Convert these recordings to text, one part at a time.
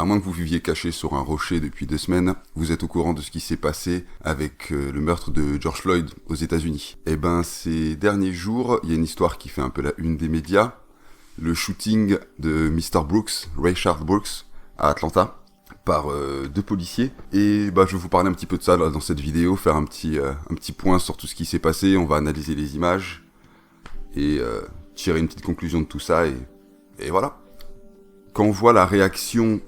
À moins que vous viviez caché sur un rocher depuis 2 semaines, vous êtes au courant de ce qui s'est passé avec le meurtre de George Floyd aux États-Unis. Eh ben, ces derniers jours, il y a une histoire qui fait un peu la une des médias. Le shooting de Mr. Brooks, Rayshard Brooks, à Atlanta, par 2 policiers. Et bah, je vais vous parler un petit peu de ça là, dans cette vidéo, faire un petit point sur tout ce qui s'est passé. On va analyser les images et tirer une petite conclusion de tout ça. Et voilà. Quand on voit la réaction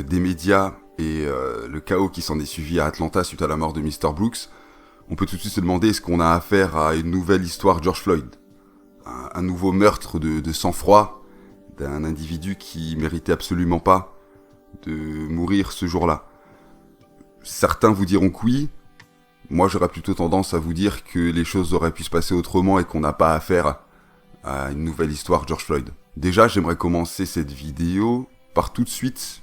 des médias et le chaos qui s'en est suivi à Atlanta suite à la mort de Mr. Brooks, on peut tout de suite se demander est-ce qu'on a affaire à une nouvelle histoire George Floyd, un nouveau meurtre de sang-froid d'un individu qui méritait absolument pas de mourir ce jour-là. Certains vous diront que oui, moi j'aurais plutôt tendance à vous dire que les choses auraient pu se passer autrement et qu'on n'a pas affaire à une nouvelle histoire George Floyd. Déjà, j'aimerais commencer cette vidéo par tout de suite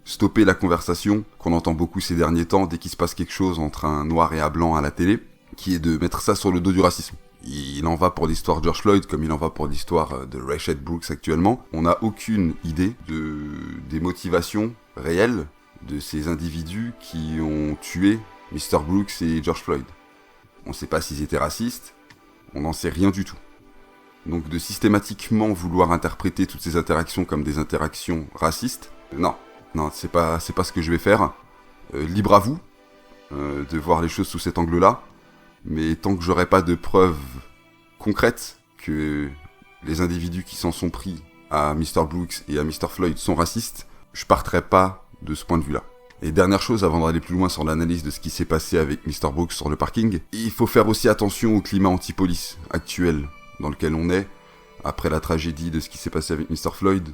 stopper la conversation qu'on entend beaucoup ces derniers temps dès qu'il se passe quelque chose entre un noir et un blanc à la télé, qui est de mettre ça sur le dos du racisme. Il en va pour l'histoire de George Floyd comme il en va pour l'histoire de Rayshard Brooks actuellement. On n'a aucune idée des motivations réelles de ces individus qui ont tué Mr. Brooks et George Floyd. On ne sait pas s'ils étaient racistes, on n'en sait rien du tout. Donc de systématiquement vouloir interpréter toutes ces interactions comme des interactions racistes, non, c'est pas ce que je vais faire. Libre à vous de voir les choses sous cet angle-là, mais tant que j'aurai pas de preuves concrètes que les individus qui s'en sont pris à Mr. Brooks et à Mr. Floyd sont racistes, je partirai pas de ce point de vue-là. Et dernière chose, avant d'aller plus loin sur l'analyse de ce qui s'est passé avec Mr. Brooks sur le parking, il faut faire aussi attention au climat anti-police actuel dans lequel on est, après la tragédie de ce qui s'est passé avec Mr. Floyd.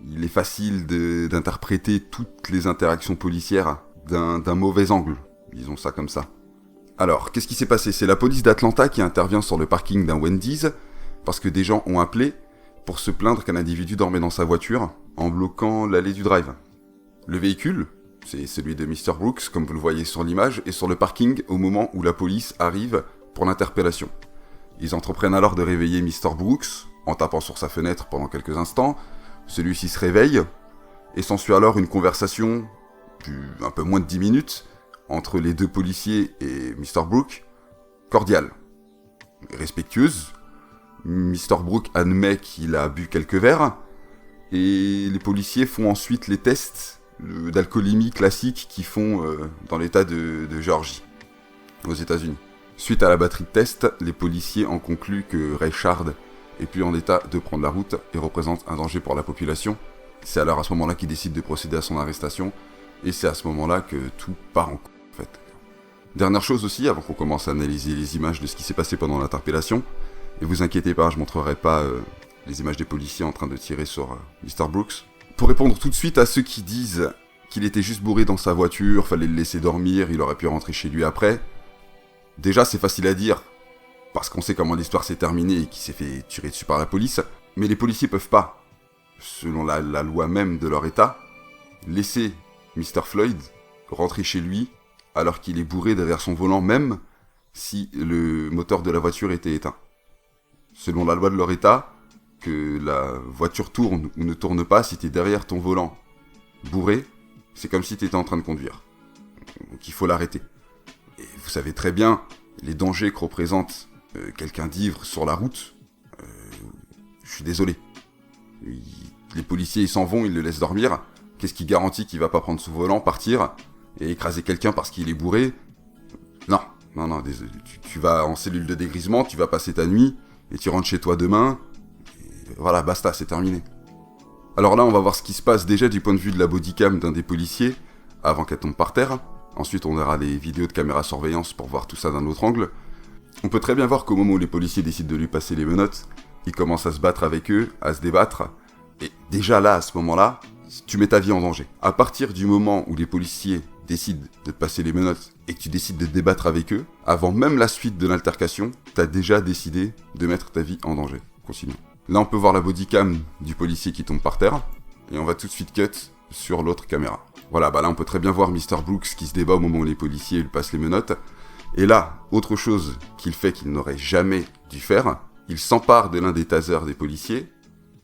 Il est facile d'interpréter toutes les interactions policières d'un mauvais angle, disons ça comme ça. Alors, qu'est-ce qui s'est passé ? C'est la police d'Atlanta qui intervient sur le parking d'un Wendy's, parce que des gens ont appelé pour se plaindre qu'un individu dormait dans sa voiture en bloquant l'allée du drive. Le véhicule, c'est celui de Mr. Brooks, comme vous le voyez sur l'image, est sur le parking au moment où la police arrive pour l'interpellation. Ils entreprennent alors de réveiller Mr. Brooks, en tapant sur sa fenêtre pendant quelques instants. Celui-ci se réveille, et s'ensuit alors une conversation un peu moins de 10 minutes, entre les 2 policiers et Mr. Brooks, cordiale, respectueuse. Mr. Brooks admet qu'il a bu quelques verres, et les policiers font ensuite les tests d'alcoolémie classiques qu'ils font dans l'état de Géorgie, aux États-Unis. Suite à la batterie de tests, les policiers en concluent que Rayshard est plus en état de prendre la route et représente un danger pour la population. C'est alors à ce moment-là qu'ils décident de procéder à son arrestation, et c'est à ce moment-là que tout part en fait. Dernière chose aussi, avant qu'on commence à analyser les images de ce qui s'est passé pendant l'interpellation, et vous inquiétez pas, je montrerai pas les images des policiers en train de tirer sur Mr. Brooks. Pour répondre tout de suite à ceux qui disent qu'il était juste bourré dans sa voiture, fallait le laisser dormir, il aurait pu rentrer chez lui après. Déjà, c'est facile à dire, parce qu'on sait comment l'histoire s'est terminée et qu'il s'est fait tirer dessus par la police, mais les policiers peuvent pas, selon la loi même de leur état, laisser Mr. Floyd rentrer chez lui alors qu'il est bourré derrière son volant, même si le moteur de la voiture était éteint. Selon la loi de leur état, que la voiture tourne ou ne tourne pas, si t'es derrière ton volant bourré, c'est comme si t'étais en train de conduire. Donc il faut l'arrêter. Et vous savez très bien les dangers que représente quelqu'un d'ivre sur la route. Je suis désolé. Les policiers ils s'en vont, ils le laissent dormir. Qu'est-ce qui garantit qu'il va pas prendre son volant, partir et écraser quelqu'un parce qu'il est bourré ? Non, désolé. Tu vas en cellule de dégrisement, tu vas passer ta nuit et tu rentres chez toi demain. Et voilà, basta, c'est terminé. Alors là, on va voir ce qui se passe déjà du point de vue de la bodycam d'un des policiers avant qu'elle tombe par terre. Ensuite, on aura les vidéos de caméra surveillance pour voir tout ça d'un autre angle. On peut très bien voir qu'au moment où les policiers décident de lui passer les menottes, ils commencent à se battre avec eux, à se débattre. Et déjà là, à ce moment-là, tu mets ta vie en danger. À partir du moment où les policiers décident de te passer les menottes et que tu décides de te débattre avec eux, avant même la suite de l'altercation, t'as déjà décidé de mettre ta vie en danger. Continuons. Là, on peut voir la bodycam du policier qui tombe par terre, et on va tout de suite cut sur l'autre caméra. Voilà, là, on peut très bien voir Mr. Brooks qui se débat au moment où les policiers lui passent les menottes. Et là, autre chose qu'il fait qu'il n'aurait jamais dû faire, il s'empare de l'un des tasers des policiers,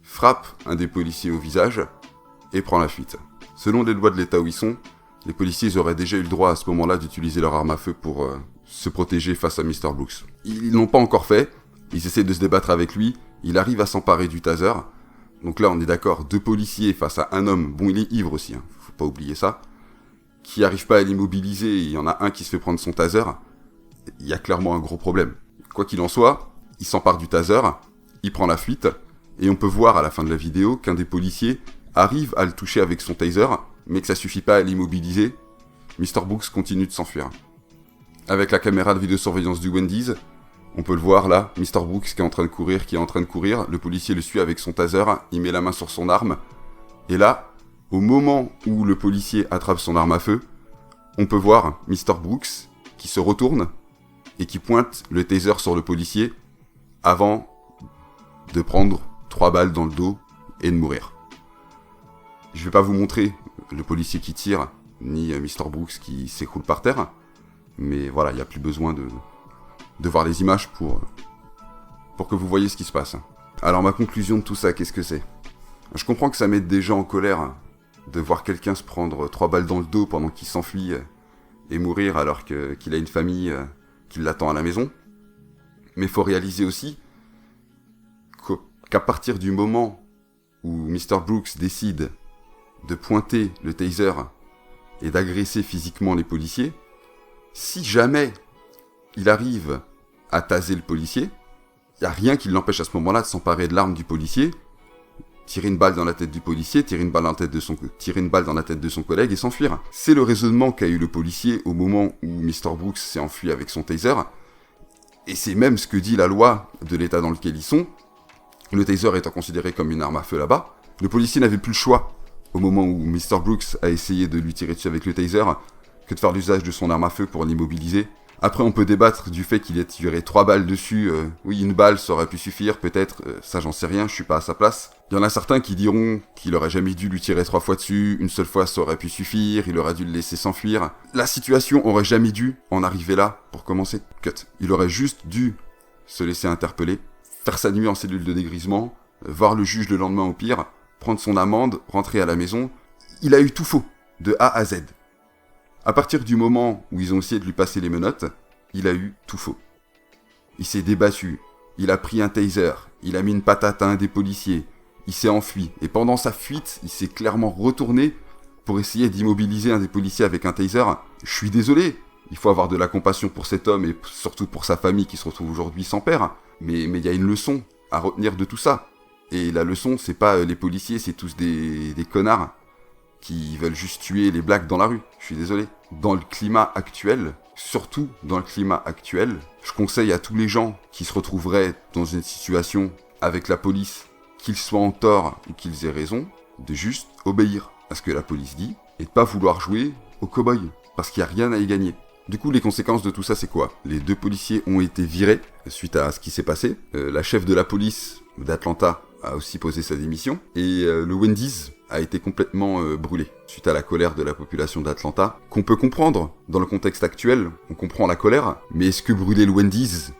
frappe un des policiers au visage, et prend la fuite. Selon les lois de l'état où ils sont, les policiers auraient déjà eu le droit à ce moment-là d'utiliser leur arme à feu pour se protéger face à Mr. Brooks. Ils l'ont pas encore fait, ils essaient de se débattre avec lui, il arrive à s'emparer du taser. Donc là on est d'accord, 2 policiers face à un homme, bon il est ivre aussi, hein, faut pas oublier ça, qui arrive pas à l'immobiliser, et il y en a un qui se fait prendre son taser, il y a clairement un gros problème. Quoi qu'il en soit, il s'empare du taser, il prend la fuite, et on peut voir à la fin de la vidéo qu'un des policiers arrive à le toucher avec son taser, mais que ça suffit pas à l'immobiliser. Mr. Brooks continue de s'enfuir. Avec la caméra de vidéosurveillance du Wendy's, on peut le voir là, Mr. Brooks qui est en train de courir, le policier le suit avec son taser, il met la main sur son arme, et là, au moment où le policier attrape son arme à feu, on peut voir Mr. Brooks qui se retourne et qui pointe le taser sur le policier avant de prendre 3 balles dans le dos et de mourir. Je vais pas vous montrer le policier qui tire, ni Mr. Brooks qui s'écroule par terre, mais voilà, il n'y a plus besoin de voir les images pour que vous voyez ce qui se passe. Alors ma conclusion de tout ça, qu'est-ce que c'est ? Je comprends que ça mette des gens en colère de voir quelqu'un se prendre 3 balles dans le dos pendant qu'il s'enfuit et mourir alors qu'il a une famille qui l'attend à la maison. Mais il faut réaliser aussi qu'à partir du moment où Mr. Brooks décide de pointer le taser et d'agresser physiquement les policiers, si jamais il arrive à taser le policier, il n'y a rien qui l'empêche à ce moment-là de s'emparer de l'arme du policier, tirer une balle dans la tête du policier, tirer une balle dans la tête de son collègue et s'enfuir. C'est le raisonnement qu'a eu le policier au moment où Mr. Brooks s'est enfui avec son taser, et c'est même ce que dit la loi de l'état dans lequel ils sont. Le taser étant considéré comme une arme à feu là-bas, le policier n'avait plus le choix, au moment où Mr. Brooks a essayé de lui tirer dessus avec le taser, que de faire l'usage de son arme à feu pour l'immobiliser. Après, on peut débattre du fait qu'il ait tiré 3 balles dessus. Oui, une balle, ça aurait pu suffire, peut-être. Ça, j'en sais rien, je suis pas à sa place. Il y en a certains qui diront qu'il aurait jamais dû lui tirer 3 fois dessus. Une seule fois, ça aurait pu suffire. Il aurait dû le laisser s'enfuir. La situation aurait jamais dû en arriver là, pour commencer. Cut. Il aurait juste dû se laisser interpeller, faire sa nuit en cellule de dégrisement, voir le juge le lendemain au pire, prendre son amende, rentrer à la maison. Il a eu tout faux, de A à Z. À partir du moment où ils ont essayé de lui passer les menottes, il a eu tout faux. Il s'est débattu, il a pris un taser, il a mis une patate à un des policiers, il s'est enfui, et pendant sa fuite, il s'est clairement retourné pour essayer d'immobiliser un des policiers avec un taser. Je suis désolé, il faut avoir de la compassion pour cet homme et surtout pour sa famille qui se retrouve aujourd'hui sans père, mais il y a une leçon à retenir de tout ça. Et la leçon, c'est pas les policiers, c'est tous des connards qui veulent juste tuer les blacks dans la rue. Je suis désolé. Dans le climat actuel, surtout dans le climat actuel, je conseille à tous les gens qui se retrouveraient dans une situation avec la police, qu'ils soient en tort ou qu'ils aient raison, de juste obéir à ce que la police dit et de pas vouloir jouer au cow-boy, parce qu'il n'y a rien à y gagner. Du coup, les conséquences de tout ça, c'est quoi ? Les 2 policiers ont été virés suite à ce qui s'est passé. La chef de la police d'Atlanta a aussi posé sa démission. Et le Wendy's a été complètement brûlé suite à la colère de la population d'Atlanta, qu'on peut comprendre dans le contexte actuel. On comprend la colère, mais est-ce que brûler le Wendy's,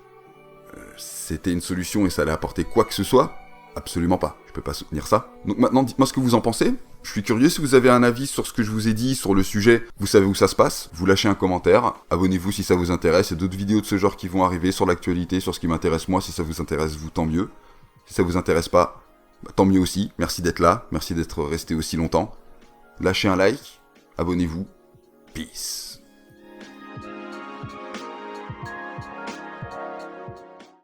c'était une solution et ça allait apporter quoi que ce soit ? Absolument pas. Je peux pas soutenir ça. Donc maintenant, dites-moi ce que vous en pensez. Je suis curieux si vous avez un avis sur ce que je vous ai dit, sur le sujet. Vous savez où ça se passe. Vous lâchez un commentaire. Abonnez-vous si ça vous intéresse. Il y a d'autres vidéos de ce genre qui vont arriver sur l'actualité, sur ce qui m'intéresse moi. Si ça vous intéresse, vous, tant mieux. Si ça vous intéresse pas, tant mieux aussi. Merci d'être là. Merci d'être resté aussi longtemps. Lâchez un like. Abonnez-vous. Peace.